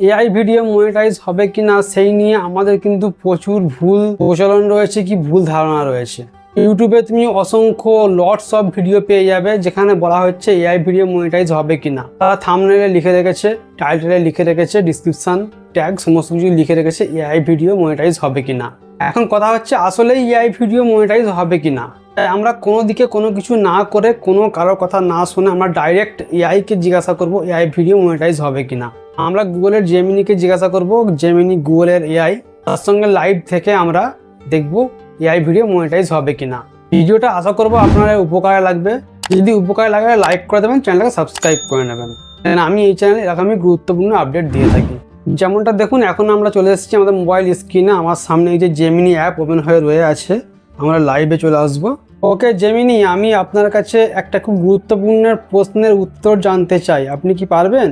AI video monetize হবে কিনা সেই নিয়ে আমাদের কিন্তু প্রচুর ভুল প্রচলন রয়েছে, কি ভুল ধারণা রয়েছে। ইউটিউবে তুমি অসংখ্য লটস অফ ভিডিও পেয়ে যাবে যেখানে বলা হচ্ছে এআই ভিডিও মনিটাইজ হবে কিনা। তারা থাম্বনেলে লিখে রেখেছে, টাইটেলে লিখে রেখেছে, ডিসক্রিপশন ট্যাগ সমস্ত কিছু লিখে রেখেছে এআই ভিডিও মনিটাইজ হবে কিনা। এখন কথা হচ্ছে আসলে এআই ভিডিও মনিটাইজ হবে কিনা। আমরা কোনো দিকে কোনো কিছু না করে কোনো কারোর কথা না শুনে আমরা ডাইরেক্ট এআইকে জিজ্ঞাসা করব এআই ভিডিও মনিটাইজ হবে কিনা। আমরা গুগলের জেমিনিকে জিজ্ঞাসা করব, জেমিনি গুগলের এআই, তার সঙ্গে লাইভ থেকে আমরা দেখব এআই ভিডিও মনিটাইজ হবে কিনা। ভিডিওটা আশা করব আপনার উপকারে লাগবে। যদি উপকারে লাগে লাইক করে দেবেন, চ্যানেলটাকে সাবস্ক্রাইব করে নেবেন। আমি এই চ্যানেলে এরকমই গুরুত্বপূর্ণ আপডেট দিয়ে থাকি। যেমনটা দেখুন, এখন আমরা চলে এসেছি আমাদের মোবাইল স্ক্রিনে। আমার সামনে এই যে জেমিনি অ্যাপ ওপেন হয়ে রয়ে আছে, আমরা লাইভে চলে আসবো। ওকে জেমিনি, আমি আপনার কাছে একটা খুব গুরুত্বপূর্ণ প্রশ্নের উত্তর জানতে চাই, আপনি কি পারবেন?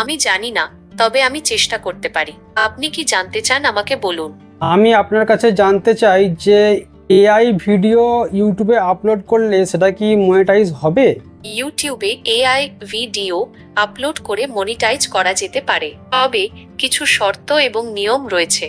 আমি জানি না, তবে আমি চেষ্টা করতে পারি। আপনি কি জানতে চান আমাকে বলুন। আমি আপনার কাছে জানতে চাই যে এআই ভিডিও ইউটিউবে আপলোড করলে সেটা কি মনিটাইজ হবে? ইউটিউবে এআই ভিডিও আপলোড করে মনিটাইজ করা যেতে পারে, তবে কিছু শর্ত এবং নিয়ম রয়েছে।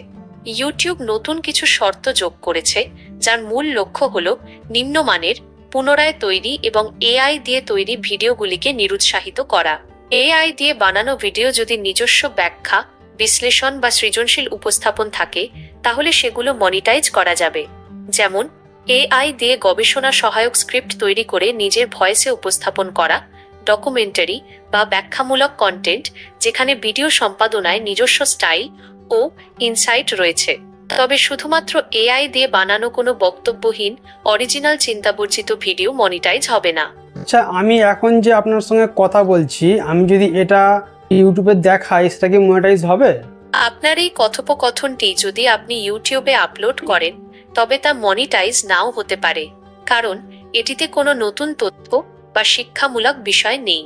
ইউটিউব নতুন কিছু শর্ত যোগ করেছে, যার মূল লক্ষ্য হলো নিম্নমানের, পুনরায় তৈরি এবং এআই দিয়ে তৈরি ভিডিওগুলিকে নিরুৎসাহিত করা। এআই দিয়ে বানানো ভিডিও যদি নিজস্ব ব্যাখ্যা, বিশ্লেষণ বা সৃজনশীল উপস্থাপন থাকে, তাহলে সেগুলো মনিটাইজ করা যাবে। যেমন এআই দিয়ে গবেষণা সহায়ক স্ক্রিপ্ট তৈরি করে নিজের ভয়েসে উপস্থাপন করা, ডকুমেন্টারি বা ব্যাখ্যামূলক কন্টেন্ট যেখানে ভিডিও সম্পাদনায় নিজস্ব স্টাইল ও ইনসাইট রয়েছে। তবে শুধুমাত্র এআই দিয়ে বানানো কোনো বক্তব্যহীন, অরিজিনাল চিন্তাবর্জিত ভিডিও মনিটাইজ হবে না। আচ্ছা, আমি এখন যে আপনার সঙ্গে কথা বলছি, আমি যদি এটা ইউটিউবে দেখাই সেটা কি মনিটাইজ হবে? আপনার এই কথোপকথনটি যদি আপনি ইউটিউবে আপলোড করেন, তবে তা মনিটাইজ নাও হতে পারে, কারণ এটিতে কোনো নতুন তথ্য বা শিক্ষামূলক বিষয় নেই।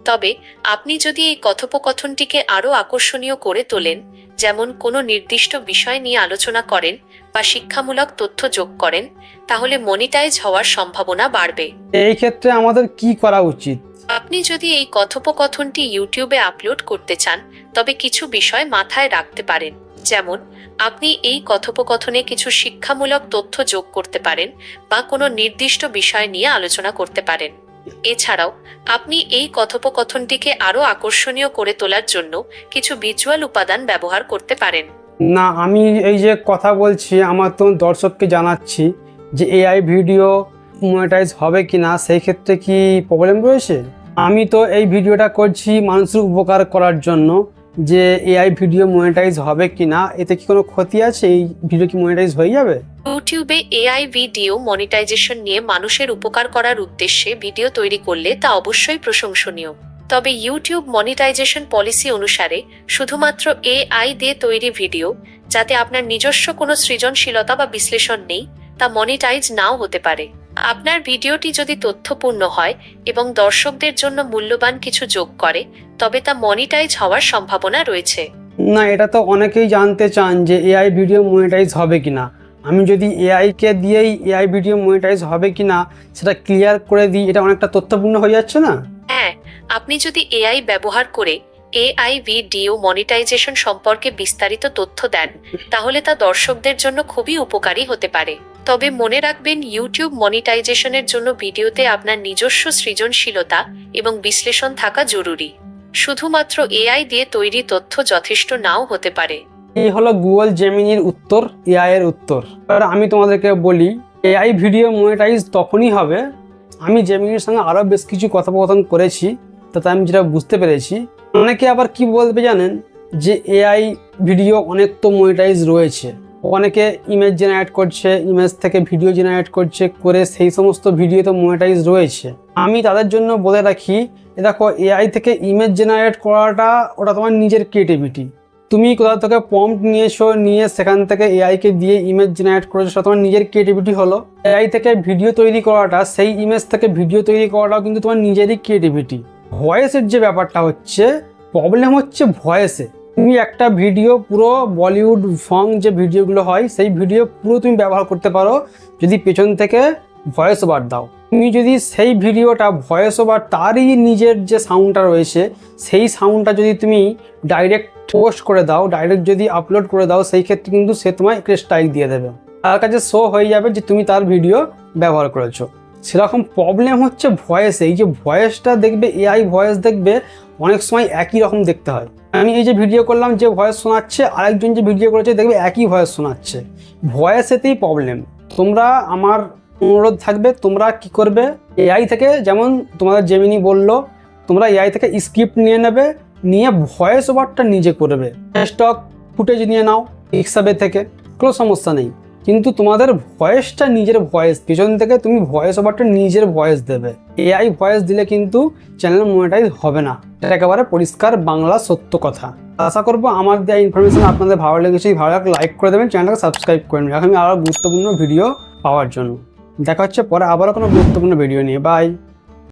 তবে আপনি যদি এই কথোপকথনটিকে আরও আকর্ষণীয় করে তোলেন, যেমন কোনো নির্দিষ্ট বিষয় নিয়ে আলোচনা করেন বা শিক্ষামূলক তথ্য যোগ করেন, তাহলে মনিটাইজ হওয়ার সম্ভাবনা বাড়বে। এই ক্ষেত্রে আমাদের কি করা উচিত? আপনি যদি এই কথোপকথনটি ইউটিউবে আপলোড করতে চান, তবে কিছু বিষয় মাথায় রাখতে পারেন। যেমন আপনি এই কথোপকথনে কিছু শিক্ষামূলক তথ্য যোগ করতে পারেন বা কোনো নির্দিষ্ট বিষয় নিয়ে আলোচনা করতে পারেন। এছাড়াও আপনি এই কথোপকথনটিকে আরও আকর্ষণীয় করে তোলার জন্য কিছু ভিজুয়াল উপাদান ব্যবহার করতে পারেন। না, আমি এই যে কথা বলছি আমার তো দর্শককে জানাচ্ছি যে এআই ভিডিও মনিটাইজ হবে কিনা, সেই ক্ষেত্রে কি প্রবলেম রয়েছে? আমি তো এই ভিডিওটা করছি মানুষের উপকার করার জন্য, যে এআই ভিডিও মনিটাইজ হবে কিনা, এতে কি কোনো ক্ষতি আছে? এই ভিডিও কি মনিটাইজ হয়ে যাবে? ইউটিউবে এআই ভিডিও মনিটাইজেশন নিয়ে মানুষের উপকার করার উদ্দেশ্যে ভিডিও তৈরি করলে তা অবশ্যই প্রশংসনীয়। তবে ইউটিউব মনিটাইজেশন পলিসি অনুসারে শুধুমাত্র এআই দিয়ে তৈরি ভিডিও, যাতে আপনার নিজস্ব কোনো সৃজনশীলতা বা বিশ্লেষণ নেই, তা মনিটাইজ নাও হতে পারে। আপনার ভিডিওটি যদি তথ্যপূর্ণ হয় এবং দর্শকদের জন্য মূল্যবান কিছু যোগ করে, তবে তা মনিটাইজ হওয়ার সম্ভাবনা রয়েছে। না, এটা তো অনেকেই জানতে চান যে এআই ভিডিও মনিটাইজ হবে কিনা। আমি যদি এআইকে দিয়েই এআই ভিডিও মনিটাইজ হবে কিনা সেটা ক্লিয়ার করে দিই, এটা অনেকটা তথ্যপূর্ণ হয়ে যাচ্ছে না? হ্যাঁ, আপনি যদি এআই ব্যবহার করে এআই ভিডিও মনিটাইজেশন সম্পর্কে বিস্তারিত তথ্য দেন, তাহলে তা দর্শকদের জন্য খুবই উপকারী হতে পারে। তবে মনে রাখবেন, ইউটিউব মনিটাইজেশনের জন্য ভিডিওতে আপনার নিজস্ব সৃজনশীলতা এবং বিশ্লেষণ থাকা জরুরি। শুধুমাত্র এআই দিয়ে তৈরি তথ্য যথেষ্ট নাও হতে পারে। এই হলো গুগল জেমিনির উত্তর, এআই এর উত্তর। আর আমি তোমাদেরকে বলি, এআই ভিডিও মনিটাইজ তখনই হবে, আমি জেমিনির সঙ্গে আরও বেশ কিছু কথোপকথন করেছি, তাতে আমি যেটা বুঝতে পেরেছি। অনেকে আবার কি বলবে জানেন, যে এআই ভিডিও অনেক তো মনিটাইজ রয়েছে, অনেকে ইমেজ জেনারেট করছে, ইমেজ থেকে ভিডিও জেনারেট করছে, করে সেই সমস্ত ভিডিও তো মনিটাইজ রয়েছে। আমি তাদের জন্য বলে রাখি, দেখো এআই থেকে ইমেজ জেনারেট করাটা ওটা তোমার নিজের ক্রিয়েটিভিটি। তুমি কোথাও থেকে প্রম্পট নিয়ে সেখান থেকে এআইকে দিয়ে ইমেজ জেনারেট করেছো, সেটা তোমার নিজের ক্রিয়েটিভিটি হলো। এআই থেকে ভিডিও তৈরি করাটা, সেই ইমেজ থেকে ভিডিও তৈরি করাটাও কিন্তু তোমার নিজেরই ক্রিয়েটিভিটি। ভয়েসের যে ব্যাপারটা হচ্ছে, প্রবলেম হচ্ছে ভয়েসে। তুমি একটা ভিডিও পুরো বলিউড সং যে ভিডিওগুলো হয়, সেই ভিডিও পুরো তুমি ব্যবহার করতে পারো যদি পেছন থেকে ভয়েস ওভার দাও। তুমি যদি সেই ভিডিওটা ভয়েস ওভার তারই নিজের যে সাউন্ডটা রয়েছে সেই সাউন্ডটা যদি তুমি ডাইরেক্ট পোস্ট করে দাও, ডাইরেক্ট যদি আপলোড করে দাও, সেই ক্ষেত্রে কিন্তু সে তোমায় একটা স্ট্রাইক দিয়ে দেবে। তার কাছে শো হয়ে যাবে যে তুমি তার ভিডিও ব্যবহার করেছো। সেরকম প্রবলেম হচ্ছে ভয়েসে। এই যে ভয়েসটা দেখবে, এআই ভয়েস দেখবে অনেক সময় একই রকম দেখতে হয়। আমি এই যে ভিডিও করলাম, যে ভয়েস শোনাচ্ছে, আরেকজন যে ভিডিও করেছে দেখবে একই ভয়েস শোনাচ্ছে। ভয়েসেতেই প্রবলেম। তোমরা, আমার অনুরোধ থাকবে, তোমরা কি করবে, এআই থেকে, যেমন তোমাদের জেমিনি বললো, তোমরা এআই থেকে স্ক্রিপ্ট নিয়ে নেবে, নিয়ে ভয়েস ওভারটা নিজে করবে। স্টক ফুটেজ নিয়ে নাও পিক্সাবে থেকে, কোনো সমস্যা নেই, কিন্তু তোমাদের ভয়েসটা নিজের ভয়েস, পিছন থেকে তুমি ভয়েস ওভারটা নিজের ভয়েস দেবে। এআই ভয়েস দিলে কিন্তু চ্যানেল মনিটাইজ হবে না। এটা একেবারে পরিষ্কার বাংলা সত্য কথা। আশা করবো আমার দেওয়া ইনফরমেশন আপনাদের ভালো লেগেছে। ভালো লাগলে লাইক করে দেবেন, চ্যানেলটাকে সাবস্ক্রাইব করে নেবেন আমি আরও গুরুত্বপূর্ণ ভিডিও পাওয়ার জন্য। দেখা হচ্ছে পরে আবারও কোনো গুরুত্বপূর্ণ ভিডিও নিয়ে। বাই।